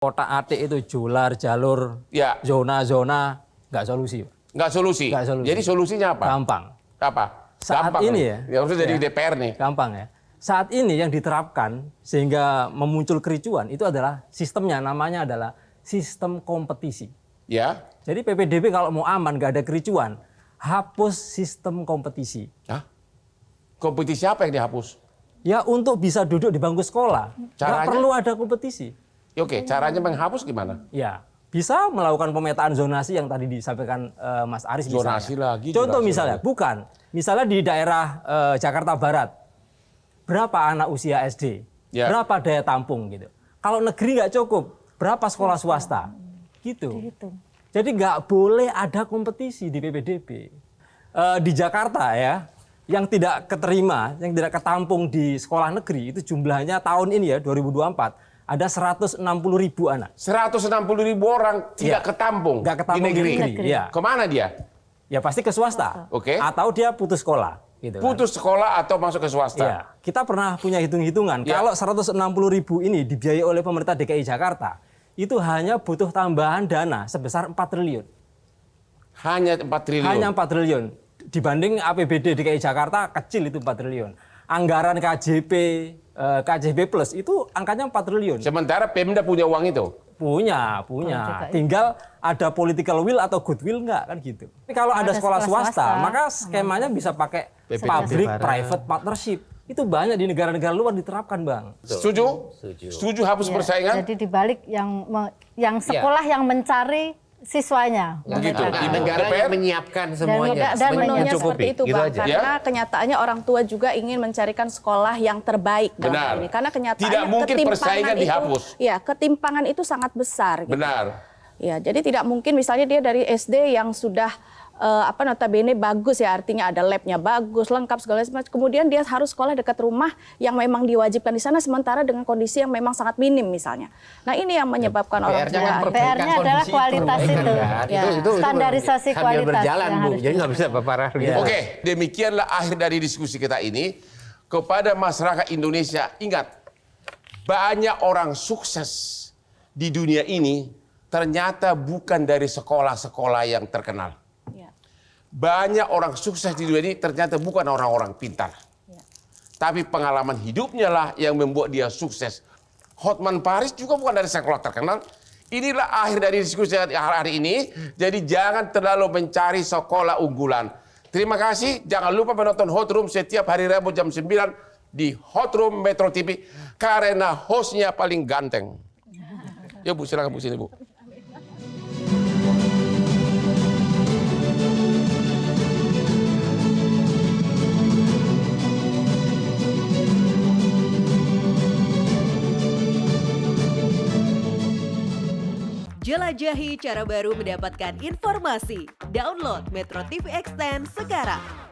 Otak-atik itu jular, jalur, Ya. zona-zona, nggak solusi. Nggak solusi. Nggak solusi. Jadi solusinya apa? Gampang. Apa? Saat Gampang ini loh. ya. Harusnya dari Ya. DPR nih. Gampang ya. Saat ini yang diterapkan sehingga memuncul kericuan itu adalah sistemnya, namanya adalah sistem kompetisi. Ya. Jadi PPDB kalau mau aman, nggak ada kericuan, hapus sistem kompetisi. Hah? Kompetisi apa yang dihapus? Ya untuk bisa duduk di bangku sekolah, nggak Caranya? perlu ada kompetisi. Ya, oke, caranya menghapus gimana? Ya, bisa melakukan pemetaan zonasi yang tadi disampaikan Mas Aris misalnya. Zonasi lagi, Contoh zonasi misalnya, lagi. bukan. Misalnya di daerah Jakarta Barat, berapa anak usia SD, Ya. berapa daya tampung gitu. Kalau negeri nggak cukup, berapa sekolah swasta, gitu. Jadi nggak boleh ada kompetisi di PPDB. Di Jakarta ya, yang tidak keterima, yang tidak ketampung di sekolah negeri, itu jumlahnya tahun ini ya, 2024, ada 160.000 anak. 160.000 orang tidak Iya. ketampung, Nggak ketampung di negeri. Iya. Kemana dia? Ya pasti ke swasta. Oke. Atau dia putus sekolah. Gitu kan. Putus sekolah atau masuk ke swasta? Iya. Kita pernah punya hitung-hitungan. Ya. Kalau 160.000 ini dibiayai oleh pemerintah DKI Jakarta, itu hanya butuh tambahan dana sebesar 4 triliun. Hanya 4 triliun. Hanya 4 triliun. Dibanding APBD DKI Jakarta kecil itu 4 triliun. Anggaran KJP Plus itu angkanya 4 triliun. Sementara Pemda punya uang itu. Punya. Tinggal ada political will atau goodwill nggak kan gitu. Tapi kalau ada sekolah swasta, maka skemanya bisa pakai public private partnership. Itu banyak di negara-negara luar diterapkan, Bang. Setuju? Setuju hapus persaingan? Jadi dibalik yang sekolah yang mencari siswanya. Begitu. Memetakan. Ibu Negara DPR? yang menyiapkan semuanya. dan Semuanya Penuhnya mencukupi. seperti itu, Gitu Bang. aja. Karena kenyataannya orang tua juga ingin mencarikan sekolah yang terbaik dalam Benar. hal ini. Karena kenyataannya Tidak mungkin ketimpangan persaingan itu, dihapus. Ya, ketimpangan itu sangat besar. Gitu. Benar. Ya, jadi tidak mungkin misalnya dia dari SD yang sudah notabene bagus ya, artinya ada labnya bagus, lengkap segala macam. Kemudian dia harus sekolah dekat rumah yang memang diwajibkan di sana, sementara dengan kondisi yang memang sangat minim misalnya. Nah ini yang menyebabkan orang PR-nya kan tua. perbaikan PR-nya adalah kondisi, kualitas perbaikan itu. kan. Ya, standarisasi sambil kualitas berjalan, yang Bu. harus Jadi nggak bisa parah gitu. Oke, demikianlah akhir dari diskusi kita ini. Kepada masyarakat Indonesia, ingat, banyak orang sukses di dunia ini ternyata bukan dari sekolah-sekolah yang terkenal. Ya. Banyak orang sukses di dunia ini ternyata bukan orang-orang pintar. Ya. Tapi pengalaman hidupnya lah yang membuat dia sukses. Hotman Paris juga bukan dari sekolah terkenal. Inilah akhir dari diskusi hari ini. Jadi jangan terlalu mencari sekolah unggulan. Terima kasih. Jangan lupa menonton Hot Room setiap hari Rabu jam 9 di Hot Room Metro TV. Karena hostnya paling ganteng. Ya Bu, silakan Bu, sini Bu. Jelajahi cara baru mendapatkan informasi. Download Metro TV Extend sekarang.